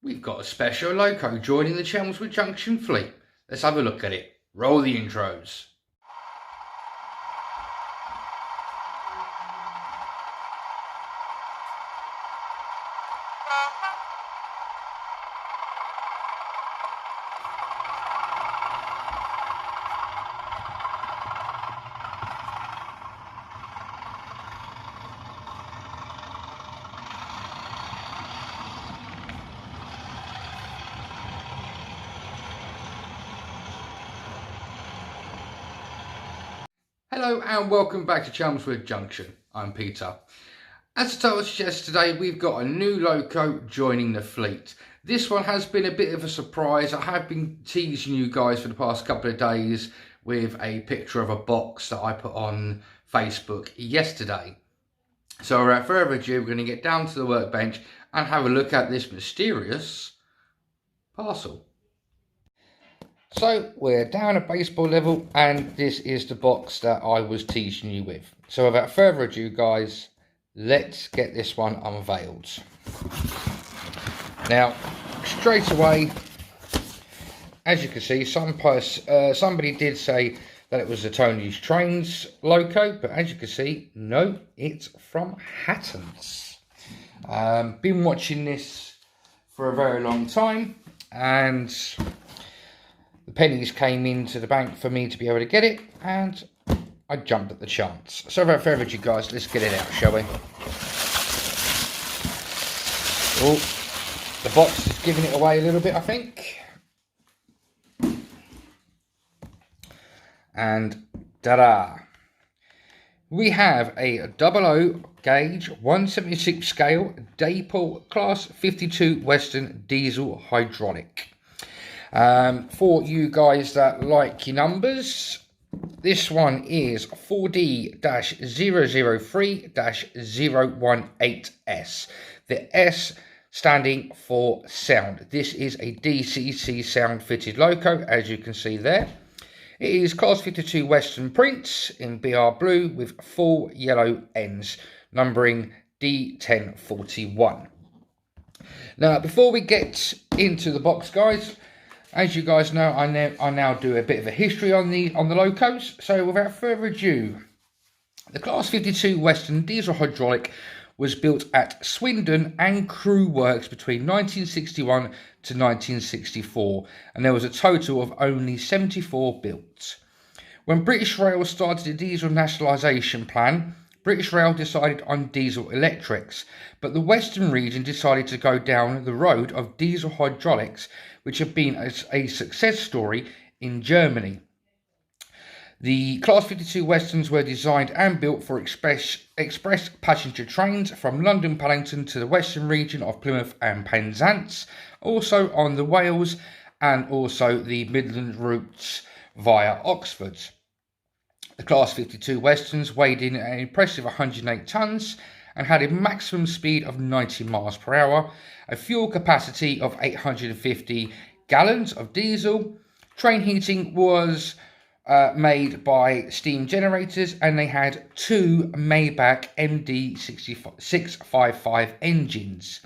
We've got a special loco joining the Chelmswood Junction fleet. Let's have a look at it. Roll the intros. Hello and welcome back to Chelmswood Junction. I'm Peter. As the title suggests, today we've got a new loco joining the fleet. This one has been a bit of a surprise. I have been teasing you guys for the past couple of days with a picture of a box that I put on Facebook yesterday. So without further ado, we're going to get down to the workbench and have a look at this mysterious parcel. So we're down at baseball level, and this is the box that I was teasing you with. So without further ado, guys, let's get this one unveiled. Now, straight away, as you can see, somebody did say that it was a Tony's Trains loco, but as you can see, no, it's from Hattons. Been watching this for a very long time, and the pennies came into the bank for me to be able to get it, and I jumped at the chance. So without further ado, guys, let's get it out, shall we? Oh, the box is giving it away a little bit, I think. And ta-da! We have a 00 gauge 176 scale dapol class 52 Western diesel hydraulic. For you guys that like your numbers, this one is 4D-003-018S. The S standing for sound. This is a DCC sound fitted loco, as you can see there. It is class 52 Western prints in BR blue with full yellow ends, numbering D1041. Now, before we get into the box, guys, as you guys know, I now do a bit of a history on the locos. So without further ado, the Class 52 Western diesel hydraulic was built at Swindon and Crewe Works between 1961 to 1964, and there was a total of only 74 built. When British Rail started the diesel nationalisation plan, British Rail decided on diesel electrics, but the Western region decided to go down the road of diesel hydraulics, which have been a success story in Germany. The Class 52 Westerns were designed and built for express passenger trains from London Paddington to the Western region of Plymouth and Penzance, also on the Wales and also the Midland routes via Oxford. The Class 52 Westerns weighed in an impressive 108 tonnes and had a maximum speed of 90 miles per hour, a fuel capacity of 850 gallons of diesel. Train heating was made by steam generators, and they had two Maybach MD655 engines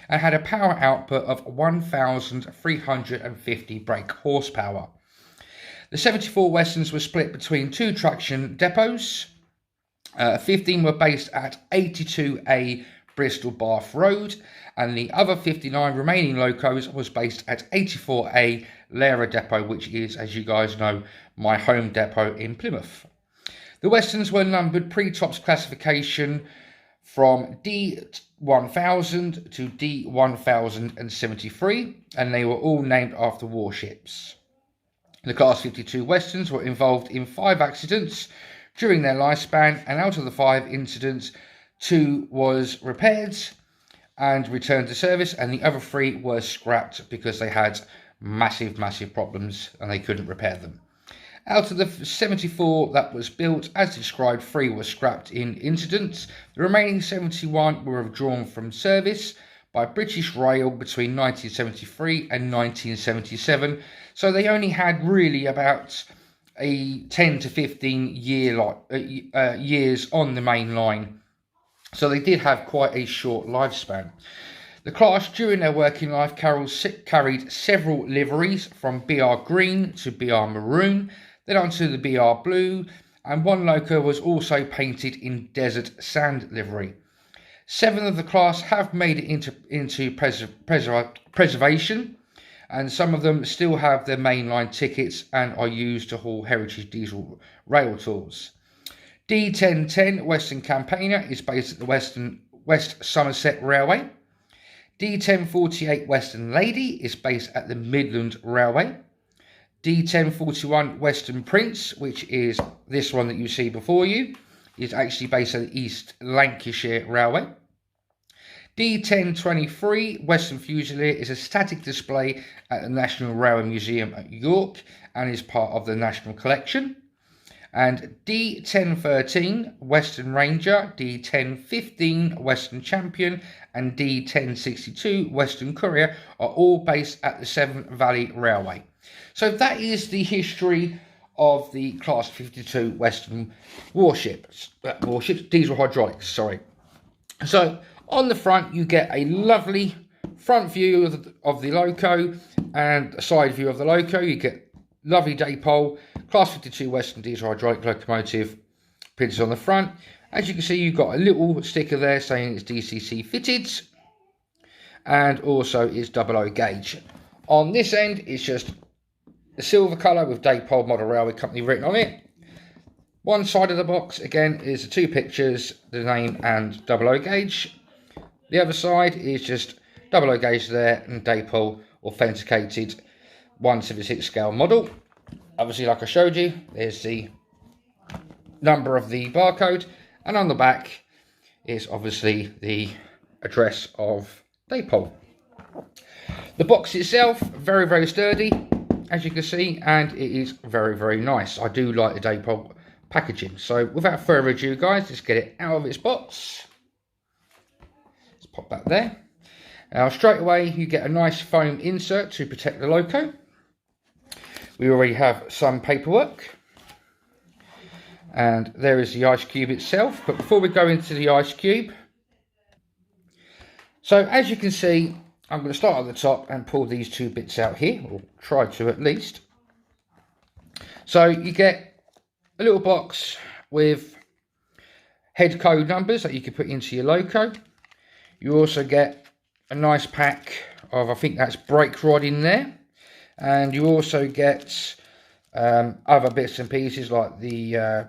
and had a power output of 1,350 brake horsepower. The 74 Westerns were split between two traction depots. 15 were based at 82A Bristol Bath Road, and the other 59 remaining locos was based at 84A Lara Depot, which is, as you guys know, my home depot in Plymouth. The Westerns were numbered pre-tops classification from D1000 to D1073, and they were all named after warships. The Class 52 Westerns were involved in 5 accidents during their lifespan, and out of the 5 incidents, 2 was repaired and returned to service, and the other 3 were scrapped because they had massive problems and they couldn't repair them. Out of the 74 that was built, as described, 3 were scrapped in incidents. The remaining 71 were withdrawn from service by British Rail between 1973 and 1977, so they only had really about a 10 to 15 years on the main line, so they did have quite a short lifespan. The class during their working life carried several liveries from BR Green to BR Maroon, then onto the BR Blue, and one loco was also painted in Desert Sand livery. 7 of the class have made it into preservation, and some of them still have their mainline tickets and are used to haul heritage diesel rail tours. D1010 Western Campaigner is based at the West Somerset Railway. D1048 Western Lady is based at the Midland Railway. D1041 Western Prince, which is this one that you see before you, is actually based at the East Lancashire Railway. D1023 Western Fusilier is a static display at the National Railway Museum at York and is part of the National Collection. And D1013 Western Ranger, D1015 Western Champion and D1062 Western Courier are all based at the Severn Valley Railway. So that is the history of the Class 52 Western warships, diesel hydraulics, sorry. So on the front you get a lovely front view of the loco and a side view of the loco. You get lovely dapol, Class 52 Western diesel hydraulic locomotive printed on the front. As you can see, you've got a little sticker there saying it's DCC fitted, and also it's 00 gauge. On this end, it's just a silver colour with Dapol Model Railway Company written on it. One side of the box, again, is the 2 pictures, the name and 00 gauge. The other side is just 00 gauge there and Dapol authenticated 1/76 scale model. Obviously, like I showed you, there's the number of the barcode, and on the back is obviously the address of Dapol. The box itself, very, very sturdy, as you can see, and it is very, very nice. I do like the Dapol packaging. So without further ado, guys, let's get it out of its box. Let's pop that there. Now, straight away, you get a nice foam insert to protect the loco. We already have some paperwork, and there is the ice cube itself. But before we go into the ice cube, so as you can see, I'm going to start at the top and pull these 2 bits out here, or try to at least. So you get a little box with head code numbers that you can put into your loco. You also get a nice pack of, I think that's brake rod in there. And you also get other bits and pieces like the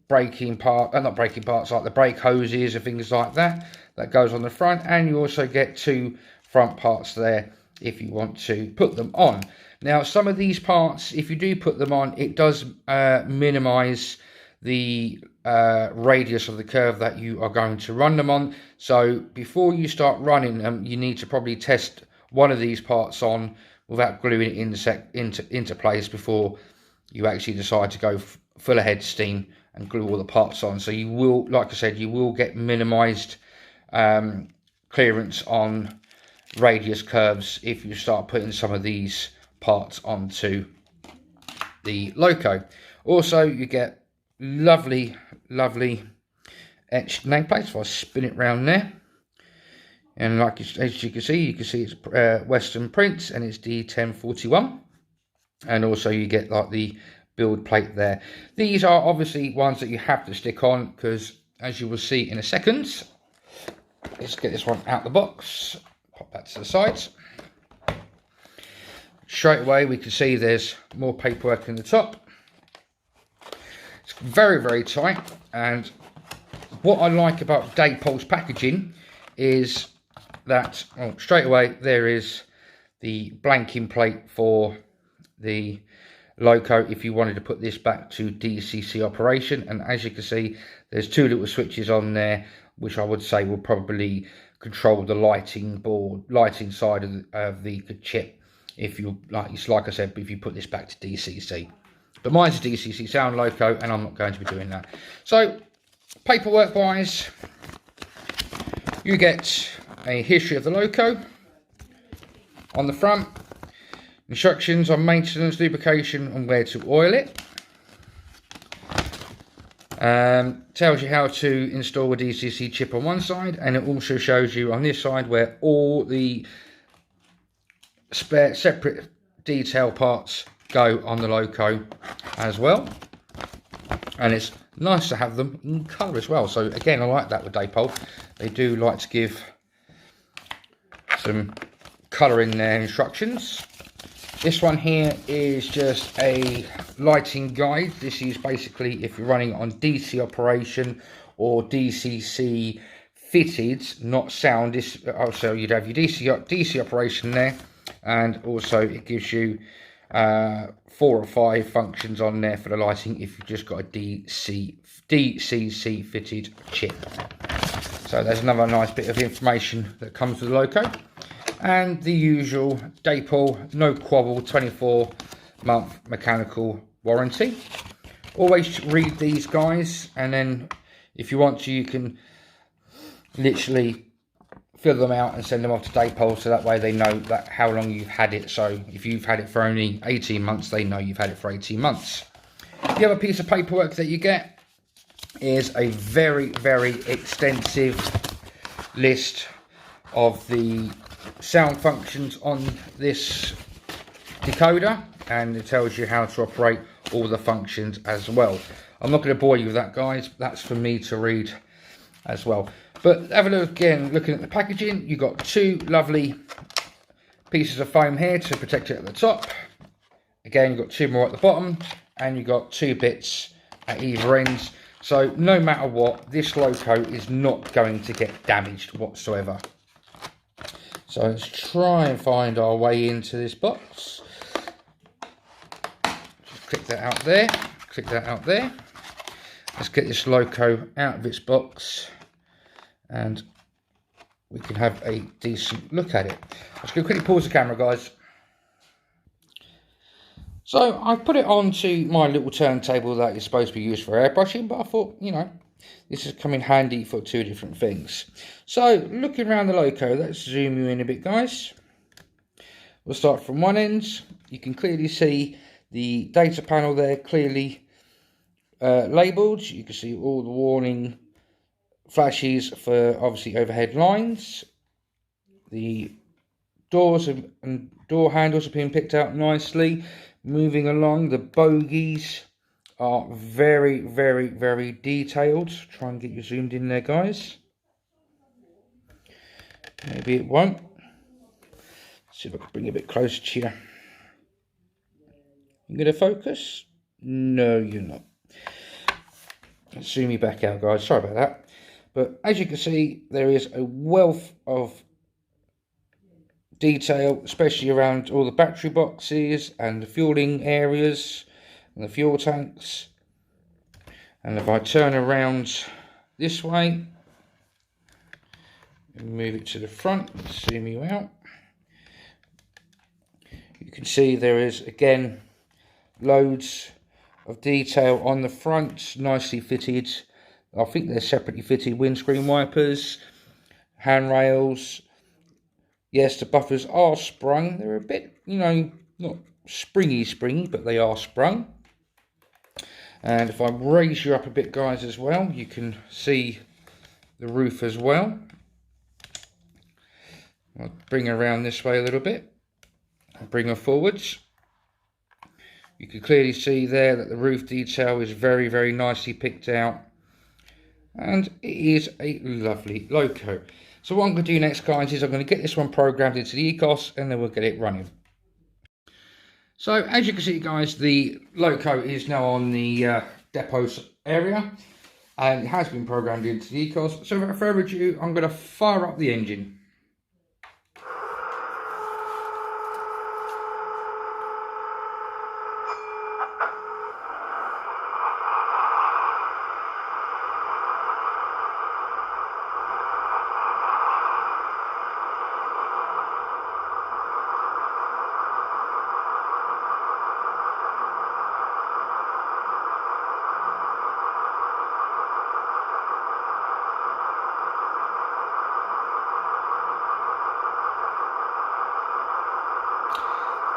braking part, not braking parts, like the brake hoses and things like that. That goes on the front, and you also get 2 front parts there if you want to put them on. Now, some of these parts, if you do put them on, it does minimise the radius of the curve that you are going to run them on. So before you start running them, you need to probably test one of these parts on without gluing it into place before you actually decide to go full ahead steam and glue all the parts on. So you will, like I said, you will get minimised clearance on radius curves if you start putting some of these parts onto the loco. Also, you get lovely etched nameplates. If I spin it round there, and like as you can see it's Western Prince, and it's D1041, and also you get like the build plate there. These are obviously ones that you have to stick on, because as you will see in a second, let's get this one out the box, pop that to the sides. Straight away we can see there's more paperwork in the top. It's very, very tight, and what I like about Dapol's packaging is that, well, straight away there is the blanking plate for the loco if you wanted to put this back to DCC operation. And as you can see, there's 2 little switches on there, which I would say will probably control the lighting side of the chip, if you like I said, if you put this back to DCC. But mine's a DCC sound loco, and I'm not going to be doing that. So paperwork wise, you get a history of the loco on the front, instructions on maintenance, lubrication, and where to oil it. Tells you how to install a DCC chip on one side, and it also shows you on this side where all the spare separate detail parts go on the Loco as well. And it's nice to have them in colour as well. So again, I like that with dapol. They do like to give some colour in their instructions. This one here is just a lighting guide. This is basically if you're running on DC operation or DCC fitted, not sound. This also you'd have your DC operation there, and also it gives you 4 or 5 functions on there for the lighting if you've just got a DCC fitted chip. So there's another nice bit of information that comes with the Loco. And the usual dapol, no quabble, 24-month mechanical warranty. Always read these guys, and then if you want to, you can literally fill them out and send them off to dapol, so that way they know that how long you've had it. So if you've had it for only 18 months, they know you've had it for 18 months. The other piece of paperwork that you get is a very, very extensive list of the sound functions on this decoder, and it tells you how to operate all the functions as well. I'm not going to bore you with that, guys. That's for me to read as well. But have a look again, looking at the packaging, you've got 2 lovely pieces of foam here to protect it at the top. Again, you've got 2 more at the bottom, and you've got 2 bits at either ends. So no matter what, this Loco is not going to get damaged whatsoever. So let's try and find our way into this box. Just click that out there, click that out there. Let's get this Loco out of its box, and we can have a decent look at it. Let's go quickly pause the camera, guys. So I've put it onto my little turntable that is supposed to be used for airbrushing, but I thought, you know, this has come in handy for 2 different things. So looking around the Loco, let's zoom you in a bit, guys. We'll start from one end. You can clearly see the data panel there, clearly labelled. You can see all the warning flashes for obviously overhead lines. The doors and door handles have been picked out nicely. Moving along, the bogies are very, very, very detailed. Try and get you zoomed in there, guys. Maybe it won't. Let's see if I can bring it a bit closer to you. You going to focus? No, you're not. Let's zoom you back out, guys. Sorry about that. But as you can see, there is a wealth of detail, especially around all the battery boxes and the fueling areas and the fuel tanks. And if I turn around this way and move it to the front, zoom you out, you can see there is again loads of detail on the front, nicely fitted. I think they're separately fitted windscreen wipers, handrails. Yes, the buffers are sprung. They're a bit, you know, not springy, but they are sprung. And if I raise you up a bit, guys, as well, you can see the roof as well. I'll bring her around this way a little bit. I'll bring her forwards. You can clearly see there that the roof detail is very, very nicely picked out. And it is a lovely Loco. So what I'm going to do next, guys, is I'm going to get this one programmed into the ECOS, and then we'll get it running. So as you can see, guys, the Loco is now on the depot area, and it has been programmed into the ECOS. So without further ado, I'm going to fire up the engine.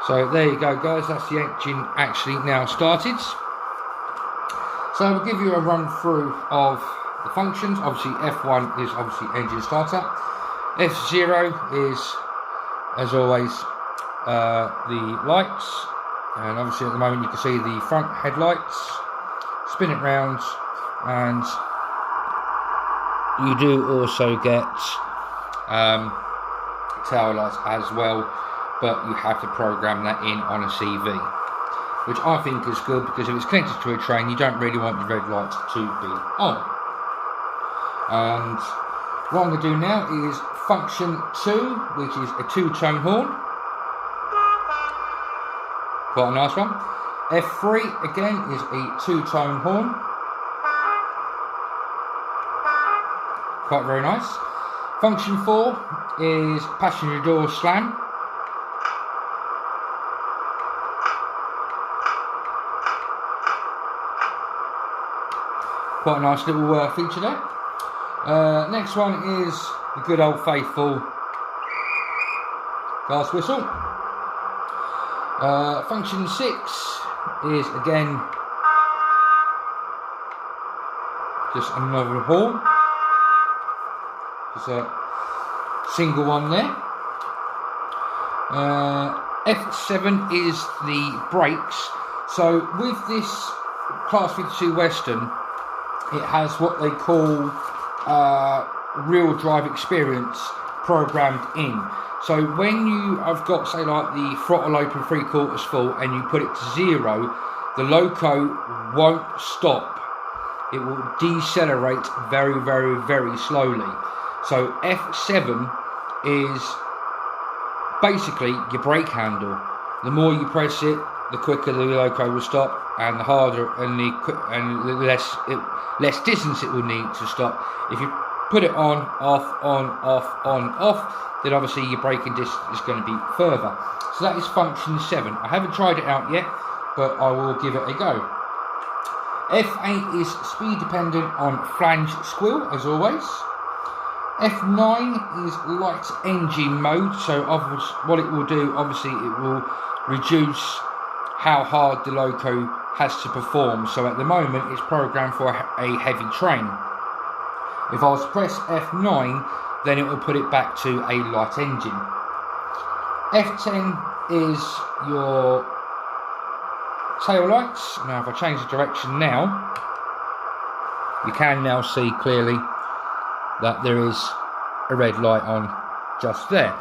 So there you go, guys, that's the engine actually now started. So we'll give you a run through of the functions. Obviously F1 is obviously engine starter. F0 is, as always, the lights, and obviously at the moment you can see the front headlights. Spin it round, and you do also get tail lights as well, but you have to program that in on a CV, which I think is good, because if it's connected to a train you don't really want the red lights to be on. And what I'm going to do now is function 2, which is a 2-tone horn. Quite a nice one. F3 again is a 2-tone horn. Quite very nice. Function 4 is passenger door slam. Quite a nice little feature there. Next one is the good old faithful gas whistle. Function 6 is again just another horn. Just a single one there. F7 is the brakes. So with this Class 52 Western, it has what they call real drive experience programmed in. So when you have got, say, like the throttle open 3/4 full and you put it to 0, the loco won't stop. It will decelerate very, very, very slowly. So F7 is basically your brake handle. The more you press it, the quicker the loco will stop, and the harder and the less distance it will need to stop. If you put it on, off, then obviously your braking distance is going to be further. So that is function 7. I haven't tried it out yet, but I will give it a go. F8 is speed dependent on flange squeal, as always. F9 is light engine mode, so what it will do, obviously it will reduce how hard the loco has to perform. So at the moment it's programmed for a heavy train. If I was to press F9, then it will put it back to a light engine. F10 is your tail lights. Now if I change the direction now, you can now see clearly that there is a red light on just there.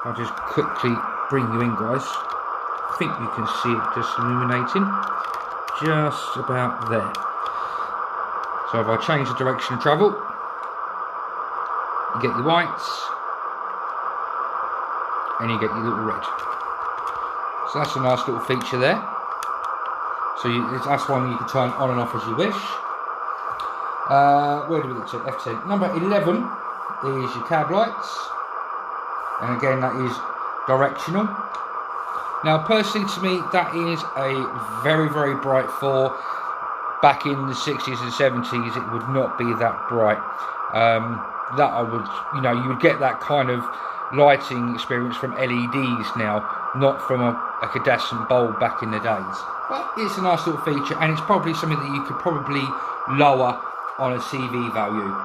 I'll just quickly bring you in, guys. I think you can see it just illuminating just about there. So if I change the direction of travel, you get your whites and you get your little red. So that's a nice little feature there. So that's one you can turn on and off as you wish. Where do we get to? F10. Number 11 is your cab lights, and again that is directional. Now personally, to me, that is a very, very bright 4. Back in the 60s and 70s it would not be that bright. That I would, you would get that kind of lighting experience from LEDs now, not from a incandescent bulb back in the days. But it's a nice little feature, and it's probably something that you could probably lower on a CV value.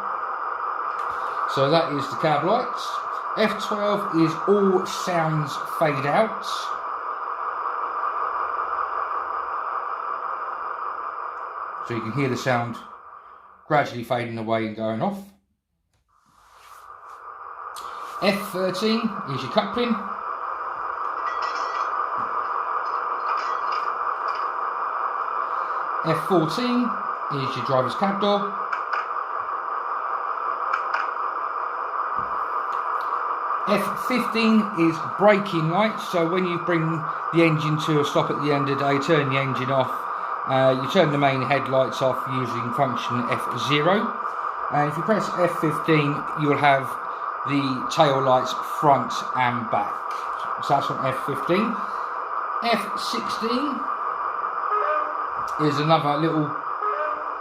So that is the cab lights. F12 is all sounds fade out. So you can hear the sound gradually fading away and going off. F13 is your coupling. F14 is your driver's cab door. F15 is braking lights. So when you bring the engine to a stop at the end of the day, turn the engine off, you turn the main headlights off using function F0. And if you press F15, you'll have the tail lights front and back. So that's on F15. F16 is another little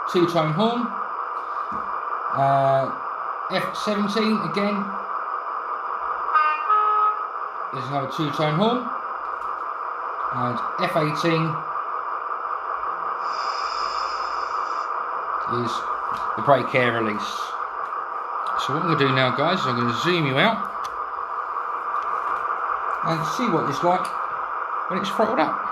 2-tone horn. F17 again is another 2-tone horn. And F18 is the brake air release. So what I'm going to do now, guys, is I'm going to zoom you out and see what it's like when it's throttled up.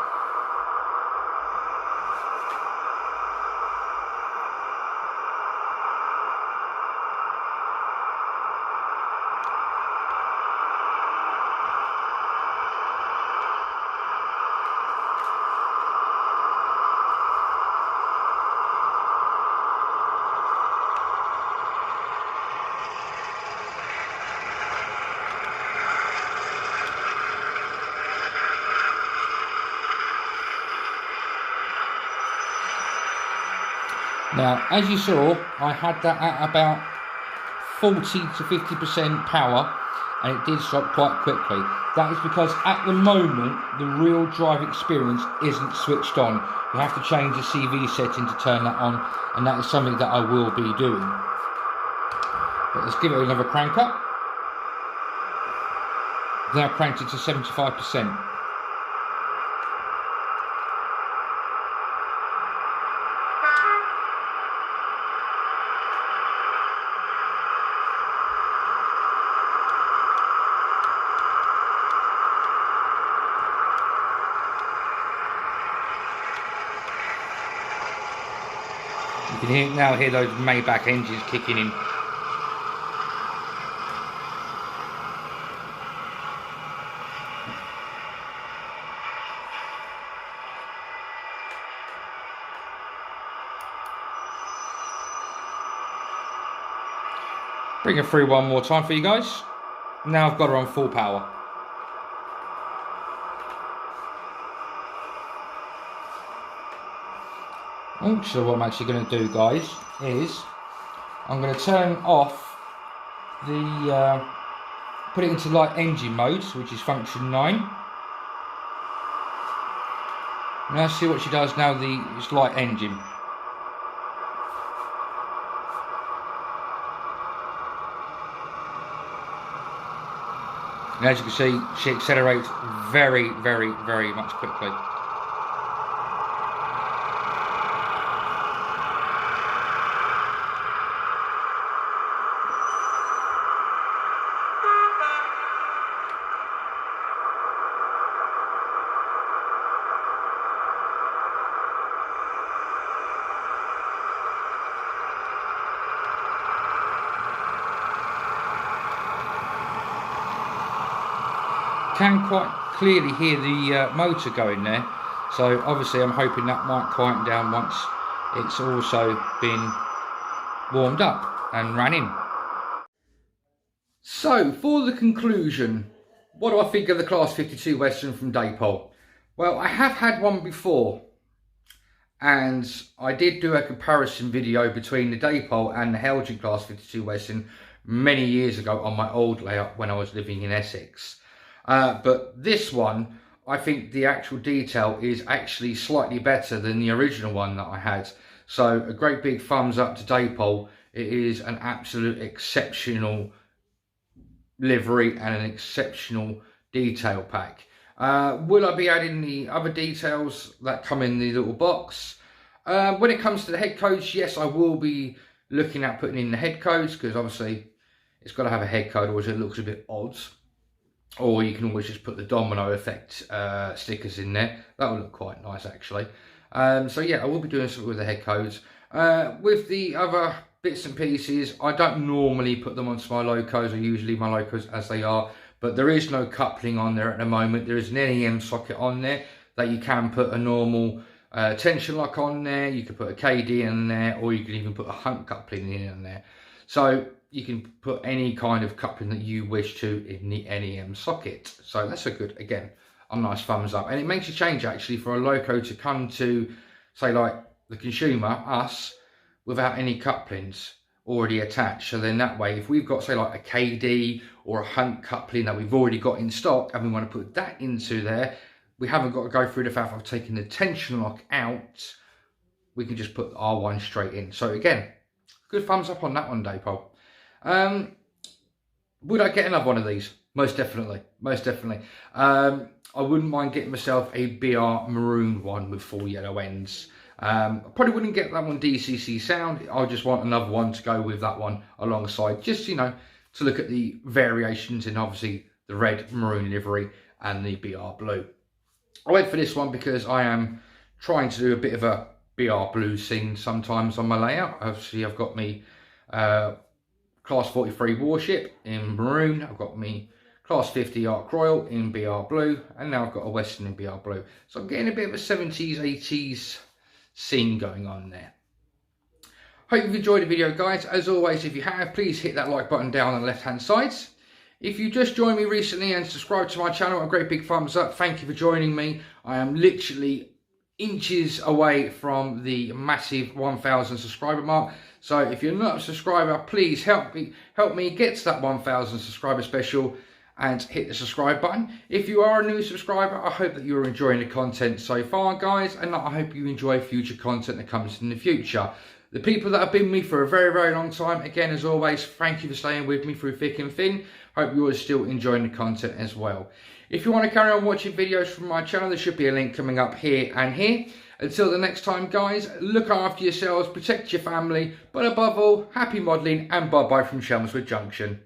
Now, as you saw, I had that at about 40 to 50% power, and it did stop quite quickly. That is because at the moment, the real drive experience isn't switched on. You have to change the CV setting to turn that on, and that is something that I will be doing. But let's give it another crank up. Now cranked it to 75%. You can now hear those Maybach engines kicking in. Bring it through one more time for you guys. Now I've got her on full power. So what I'm actually going to do, guys, is I'm going to turn off the, put it into light engine mode, which is function 9. Now see what she does now, it's light engine. And as you can see, she accelerates very, very, very much quickly. Can quite clearly hear the motor going there, so obviously I'm hoping that might quieten down once it's also been warmed up and ran in. So for the conclusion, what do I think of the Class 52 Western from Dapol? Well, I have had one before, and I did do a comparison video between the Dapol and the Helgen Class 52 Western many years ago on my old layout when I was living in Essex. But this one, I think the actual detail is actually slightly better than the original one that I had. So a great big thumbs up to Dapol. It is an absolute exceptional livery and an exceptional detail pack. Will I be adding the other details that come in the little box? When it comes to the head codes, yes, I will be looking at putting in the head codes, because obviously it's got to have a head code, or it looks a bit odd. Or you can always just put the domino effect stickers in there. That will look quite nice, actually. So yeah, I will be doing something with the head codes. With the other bits and pieces, I don't normally put them onto my locos. I usually leave my locos as they are. But there is no coupling on there at the moment. There is an NEM socket on there that you can put a normal tension lock on there. You can put a KD in there, or you can even put a hunt coupling in there. So you can put any kind of coupling that you wish to in the NEM socket. So that's a nice thumbs up. And it makes a change actually for a loco to come to, say, like the consumer, us, without any couplings already attached. So then that way, if we've got, say, like a KD or a hunt coupling that we've already got in stock and we want to put that into there, we haven't got to go through the fact of taking the tension lock out. We can just put our one straight in. So again, good thumbs up on that one, Dapol. Would I get another one of these? Most definitely, most definitely. I wouldn't mind getting myself a BR maroon one with full yellow ends. Probably wouldn't get that one DCC sound. I just want another one to go with that one alongside, just, you know, to look at the variations in obviously the red maroon livery and the BR blue. I went for this one because I am trying to do a bit of a BR blue scene sometimes on my layout. Obviously I've got me Class 43 Warship in maroon, I've got me Class 50 Ark Royal in BR blue, and now I've got a Western in BR blue. So I'm getting a bit of a 70s, 80s scene going on there. Hope you've enjoyed the video, guys. As always, if you have, please hit that like button down on the left hand side. If you just joined me recently and subscribed to my channel, a great big thumbs up. Thank you for joining me. I am literally inches away from the massive 1,000 subscriber mark. So if you're not a subscriber, please help me get to that 1,000 subscriber special and hit the subscribe button. If you are a new subscriber, I hope that you're enjoying the content so far, guys, and I hope you enjoy future content that comes in the future. The people that have been with me for a very, very long time, again, as always, thank you for staying with me through thick and thin. Hope you're still enjoying the content as well. If you want to carry on watching videos from my channel, there should be a link coming up here and here. Until the next time, guys, look after yourselves, protect your family, but above all, happy modelling, and bye-bye from Chelmswood Junction.